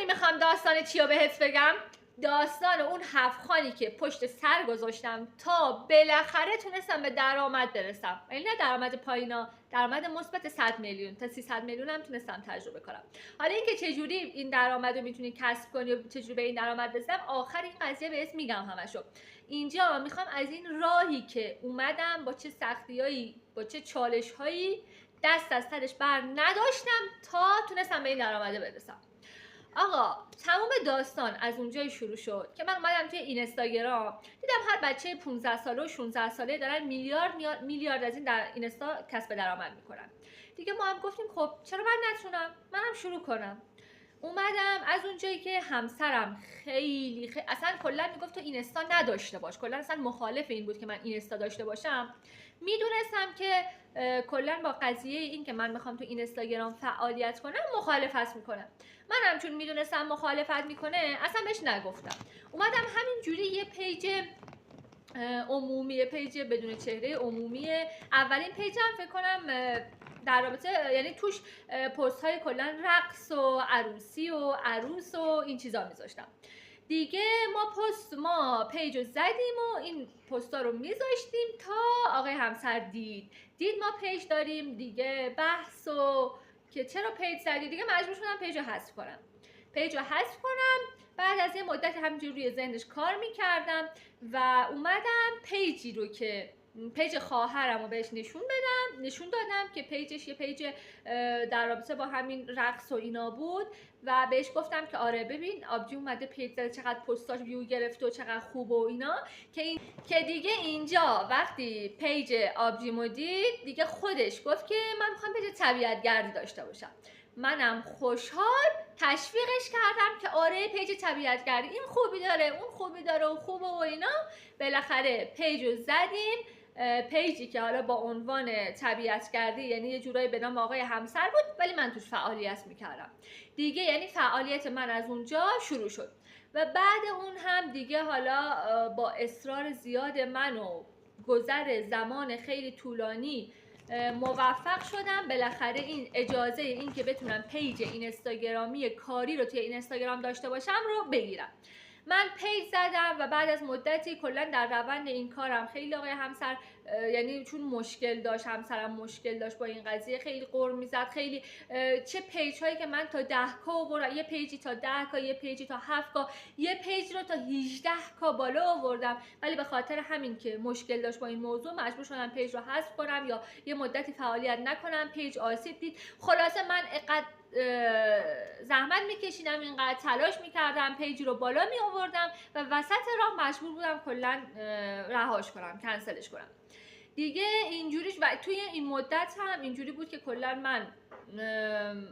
میدونی میخوام داستان چی رو بهت بگم؟ داستان اون 7 خانی که پشت سر گذاشتم تا بالاخره تونستم به درآمد برسم. یعنی نه درآمد پایینا، درآمد مثبت 100 میلیون تا 300 میلیون هم تونستم تجربه کنم. حالا اینکه چجوری این درآمد رو میتونی کسب کنی و چجوری به این درآمد برسم آخر این قضیه بهت میگم همشو. اینجا میخوام از این راهی که اومدم با چه سختیایی، با چه چالش‌هایی دست از سرش بر نداشتم تا تونستم به این درآمد برسم. آقا تمام داستان از اونجای شروع شد که من اومدم توی اینستاگرام دیدم هر بچه 15 ساله و 16 ساله دارن میلیارد از این در اینستا کسب درآمد میکنن. دیگه ما هم گفتیم خب چرا من نتونم؟ منم شروع کنم. اومدم از اونجایی که همسرم خیلی اصلا کلا میگفت تو اینستا نداشته باش، کلا اصلا مخالف این بود که من اینستا داشته باشم. میدونستم که کلا با قضیه این که من میخوام تو اینستاگرام فعالیت کنم مخالفت میکنم. منم چون میدونستم مخالفت میکنه اصلا بهش نگفتم. اومدم همینجوری یه پیج عمومی، پیج بدون چهره عمومیه، اولین پیجم فکر کنم در رابطه یعنی توش پست های کلا رقص و عروسی و عروس و این چیزا میذاشتم. دیگه ما پیج رو زدیم و این پستا رو میذاشتیم تا آقای همسر دید ما پیج داریم دیگه، بحث و که چرا پیج زدی، دیگه مجبور شدم پیج رو حذف کنم. بعد از یه مدت همینجوری روی ذهنش کار میکردم و اومدم پیجی رو که پیج خواهرم رو بهش نشون دادم که پیجش یه پیج در رابطه با همین رقص و اینا بود و بهش گفتم که آره ببین آبجی اومده پیج زده، چقدر پستاش ویو گرفته و چقدر خوب و اینا، که دیگه اینجا وقتی پیج آبجیمو دید دیگه خودش گفت که من میخوام پیج طبیعت گردی داشته باشم. منم خوشحال تشویقش کردم که آره پیج طبیعت گردی این خوبی داره اون خوبی داره و خوبه و اینا. بالاخره پیج رو زدیم، پیجی که حالا با عنوان طبیعت گردی یعنی یه جورایی به نام آقای همسر بود ولی من توش فعالیت میکردم دیگه، یعنی فعالیت من از اونجا شروع شد و بعد اون هم دیگه حالا با اصرار زیاد من و گذر زمان خیلی طولانی موفق شدم بالاخره این اجازه این که بتونم پیج اینستاگرامی کاری رو توی اینستاگرام داشته باشم رو بگیرم. من پیج زدم و بعد از مدتی کلا در روند این کارم خیلی آقای همسر یعنی چون همسرم مشکل داشت با این قضیه، خیلی غر میزد، خیلی چه پیج هایی که من تا 10K آوردم، یه پیجی تا 10K، یه پیجی تا 7K، یه پیج رو تا 18K بالا آوردم، ولی به خاطر همین که مشکل داشت با این موضوع مجبور شدم پیج رو حذف کنم یا یه مدتی فعالیت نکنم، پیج آسیب دید. خلاصه من اینقدر زحمت میکشیدم، اینقدر تلاش میکردم، پیج رو بالا می آوردم و وسط راه مجبور بودم کلا رهاش کنم، کنسلش کنم دیگه. اینجوریش و توی این مدت هم اینجوری بود که کلا من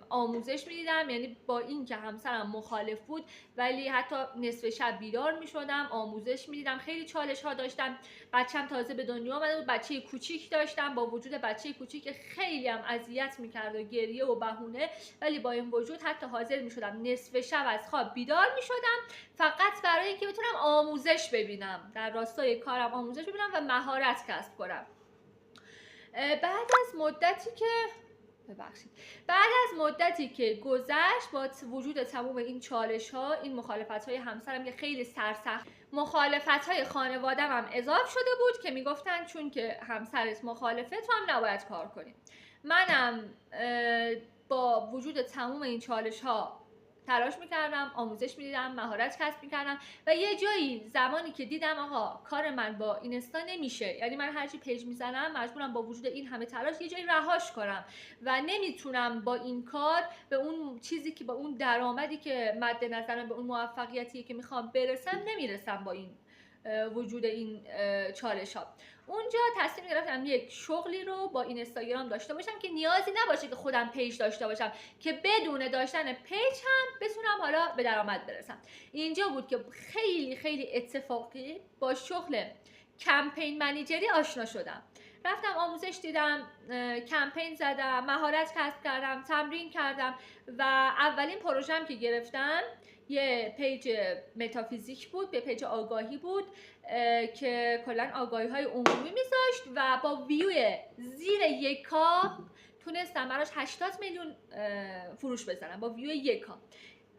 آموزش میدیدم، یعنی با این که همسرم مخالف بود ولی حتی نصف شب بیدار میشدم آموزش میدیدم. خیلی چالش ها داشتم، بچم تازه به دنیا آمده بود، بچه کوچیک داشتم، با وجود بچه کوچیک خیلی هم اذیت میکرد و گریه و بهونه، ولی با این وجود حتی حاضر میشدم نصف شب از خواب بیدار میشدم فقط برای اینکه بتونم آموزش ببینم، در راستای کارم آموزش ببینم و مهارت کسب کنم. بعد از مدتی که گذشت با وجود تمام این چالش ها، این مخالفت های همسرم که خیلی سرسخت، مخالفت های خانوادم هم اضافه شده بود که میگفتن چون که همسرت مخالفه تو هم نباید کار کنی. منم با وجود تمام این چالش ها تلاش میکردم، آموزش میدیدم، مهارت کسب میکردم و یه جایی زمانی که دیدم آقا کار من با اینستا نمیشه، یعنی من هرچی پیج میزنم مجبورم با وجود این همه تلاش یه جایی رهاش کنم و نمیتونم با این کار به اون چیزی که با اون درآمدی که مد نظرم، به اون موفقیتی که میخوام برسم نمیرسم با این وجود این چالش ها. اونجا تصمیم گرفتم یک شغلی رو با اینستاگرام داشته باشم که نیازی نباشه که خودم پیج داشته باشم، که بدون داشتن پیج هم بتونم حالا به درآمد برسم. اینجا بود که خیلی اتفاقی با شغل کمپین منیجری آشنا شدم. رفتم آموزش دیدم، کمپین زدم، مهارت کسب کردم، تمرین کردم و اولین پروژه‌ام که گرفتم یه پیج متافیزیک بود، به پیج آگاهی بود که کلا آگاهی های عمومی میذاشت و با ویو زیر 1K تونستم براش 80 میلیون فروش بزنم با ویو 1K.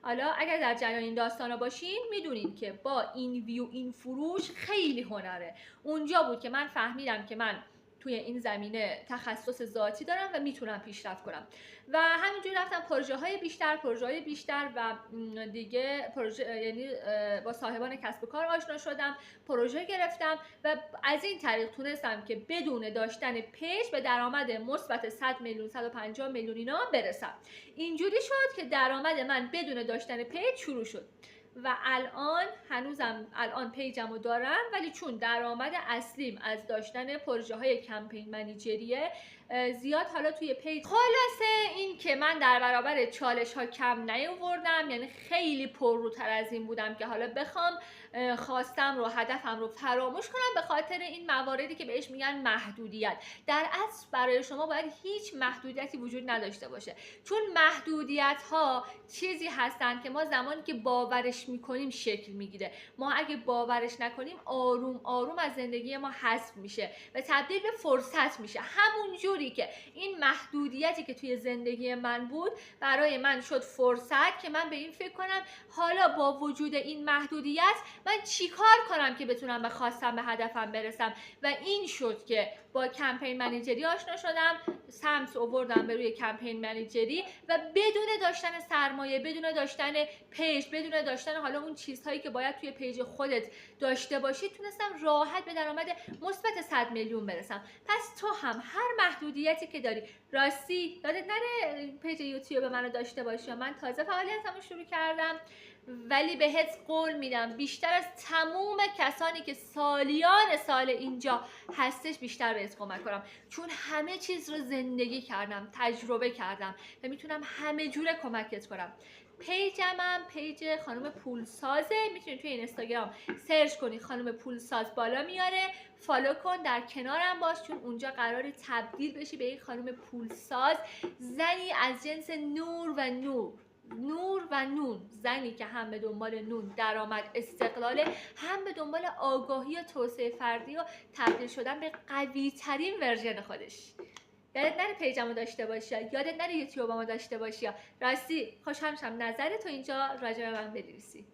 حالا اگر در جریان این داستانا باشین میدونین که با این ویو این فروش خیلی هنره. اونجا بود که من فهمیدم که من توی این زمینه تخصص ذاتی دارم و میتونم پیشرفت کنم و همینجوری رفتم پروژه های بیشتر و دیگه یعنی با صاحبان کسب و کار آشنا شدم، پروژه گرفتم و از این طریق تونستم که بدون داشتن پیج به درآمد مثبت 100 میلیون 150 میلیون اینا برسم. اینجوری شد که درآمد من بدون داشتن پیج شروع شد و الان پیجمو دارم، ولی چون درآمد اصلیم از داشتن پروژه های کمپین منیجریه زیاد حالا توی پیج. خلاصه این که من در برابر چالش ها کم نیاوردم، یعنی خیلی پرروتر از این بودم که حالا بخوام خواستم رو هدفم رو فراموش کنم به خاطر این مواردی که بهش میگن محدودیت. در اصل برای شما باید هیچ محدودیتی وجود نداشته باشه، چون محدودیت ها چیزی هستن که ما زمانی که باورش میکنیم شکل میگیره. ما اگه باورش نکنیم آروم آروم از زندگی ما حذف میشه و تبدیل به فرصت میشه. همون جوری که این محدودیتی که توی زندگی من بود برای من شد فرصت که من به این فکر کنم حالا با وجود این محدودیت من چیکار کنم که بتونم به خواستم به هدفم برسم و این شد که با کمپین منیجری آشنا شدم، سمت آوردم به روی کمپین منیجری و بدون داشتن سرمایه، بدون داشتن پیج، بدون داشتن حالا اون چیزهایی که باید توی پیج خودت داشته باشی تونستم راحت به درآمد مثبت 100 میلیون برسم. پس تو هم هر محدودیتی که داری، راستی یادت نره پیج یوتیوب منو داشته باشی. من تازه فعالیتمو شروع کردم ولی بهت قول میدم بیشتر از تموم کسانی که سالیان سال اینجا هستش بیشتر بهت کمک کنم، چون همه چیز رو زندگی کردم، تجربه کردم و میتونم همه جوره کمکت کنم. پیجم پیج خانم پولسازه، میتونی توی اینستاگرام سرچ کنی خانم پولساز بالا میاره، فالو کن، در کنارم باش، چون اونجا قراره تبدیل بشی به یک خانم پولساز، زنی از جنس نور و نون، زنی که هم به دنبال نون، درآمد، استقلاله، هم به دنبال آگاهی و توسعه فردی و تبدیل شدن به قوی ترین ورژن خودش. یادت نره پیجمو داشته باشی، یادت نره یوتیوبمو داشته باشی. راستی خوشحال میشم نظرتو اینجا راجع به من بنویسی.